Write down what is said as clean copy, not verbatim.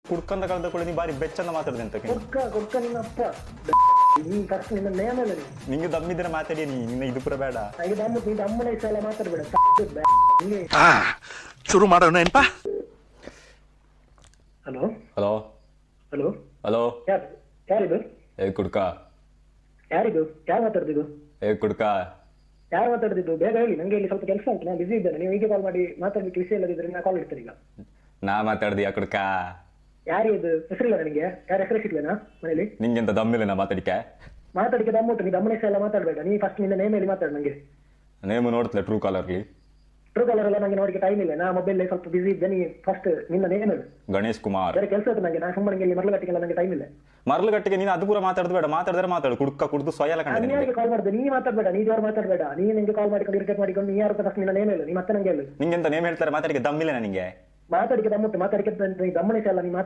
ಕುಡ್ಕಂದ ಕಾಲದ ಕೂಡ ನೀ ಬಾರಿ ಬೆಚ್ಚಂದ ಮಾತಾಡ್ದೆ ಅಂತ ಕುಡ್ಕ ನಿನ್ನ ಅಪ್ಪ ನೀ ಫಸ್ಟ್ ನಿನ್ನ ನೇಮ ಇಲ್ಲ ನೀ ನಿಂಗೆ ದಮ್ಮಿದ್ರೆ ಮಾತಾಡಿ ನಿನ್ನ ಇದು ಪುರ ಬೇಡ ನನಗೆ ದಮ್ಮು ನೀ ದಮ್ಮನ ಇಷ್ಟ ಮಾತಾಡ್ಬೇಡ ಶುರು ಮಾಡೋಣ ಏನಪ್ಪ. ಹಲೋ ಹಲೋ ಹಲೋ ಹಲೋ ಯಾರಿದು ಏ ಕುಡ್ಕ ಯಾರಿದು ಯಾರು ಮಾತಾಡ್ತಿದ್ದು ಏ ಕುಡ್ಕ ಯಾರು ಮಾತಾಡ್ತಿದ್ದು ಬೇಗ ಹೇಳಿ ನಂಗೆ ಇಲ್ಲಿ ಸ್ವಲ್ಪ ಕೆಲಸ ಉಂಟು ನಾನು ಬಿಸಿ ಇದ್ದೇನೆ ನೀವು ಹೀಗೆ ಕಾಲ್ ಮಾಡಿ ಮಾತಾಡ್ಲಿಕ್ಕೆ ವಿಷಯ ಇಲ್ಲದಿದ್ರೆ ನಾ ಕಾಲ್ ಇಡ್ತೇನೆ ಈಗ ನಾ ಮಾತಾಡ್ದಿಯಾ ಕುಡ್ಕ ಯಾರಿದು ಹೆಸರಿಲ್ಲ ನನಗೆ ಯಾರ ಹೆಸರು ಸಿಗ್ಲೇನಾ ಮನೇಲಿ ನಿಂಗೆಂತ ದಮ್ಮಿಲ್ಲ ನಾ ಮಾತಾಡಿಕೆ ಮಾತಾಡಿಕೆ ದಮ್ಮುಂಟು ನೀ ದಮ್ಮನ ಇಷ್ಟ ಎಲ್ಲ ಮಾತಾಡ್ಬೇಡ ನೀ ಫಸ್ಟ್ ನಿನ್ನ ನೇಮಲ್ಲಿ ಮಾತಾಡು ನಂಗೆ ನೇಮು ನೋಡ್ತಲೆ ಟ್ರೂ ಕಾಲರ್ಲಿ ಟ್ರೂ ಕಾಲರ್ ಎಲ್ಲ ನಂಗೆ ನೋಡಿಕೆ ಟೈಮ್ ಇಲ್ಲ ನಾ ಮೊಬೈಲ್ ಸ್ವಲ್ಪ ಬಿಸಿ ಇದ್ದೆ ನೀ ಫಸ್ಟ್ ನಿನ್ನ ನೇಮ್ ಹೇಳು ಗಣೇಶ್ ಕುಮಾರ್ ಬೇರೆ ಕೆಲಸ ಇತ್ತು ನಂಗೆ ನಾ ಸುಮ್ಮನೆ ಇಲ್ಲಿ ಮರಳುಗಟ್ಟಿಗೆಲ್ಲ ನಂಗೆ ಟೈಮ್ ಇಲ್ಲ ಮರ್ಲಗಟ್ಟಿಗೆ ನೀನು ಅದು ಪೂರ ಮಾತಾಡ್ಬೇಡ ಮಾತಾಡಿದ್ರೆ ಮಾತಾಡು ಕುಡ್ಕ ಕುಡ್ದು ಸೊಯ್ಯಲ್ಲ ನಾನು ಕಂಡಿದ್ದೀನಿ ಯಾರಿಗೆ ಕಾಲ್ ಮಾಡಿದೆ ನೀ ಮಾತಾಡ್ಬೇಡ ನೀ ಜೋರು ಮಾತಾಡ್ಬೇಡ ನೀ ನಂಗೆ ಕಾಲ್ ಮಾಡಿಕೊಂಡು ಇರಿಟೇಟ್ ಮಾಡಿಕೊಂಡು ನೀ ಯಾರು ಫಸ್ಟ್ ನಿನ್ನ ನೇಮ್ ಹೇಳು ನೀ ಮತ್ತೆ ನಂಗೆ ಹೇಳು ನಿಂಗೆಂತ ನೇಮ್ ಹೇಳ್ತಾರೆ ಮಾತಾಡಿಕೆ ದಮ್ಮಿಲ್ಲ ನನಗೆ ಮಾತಾಡಿಕೆ ದಮ್ಮುಂಟು ಮಾತಾಡಿಕೆ ದಮ್ಮನ ಇಷ್ಟ ಎಲ್ಲ ನೀ ಮಾತಾಡಿ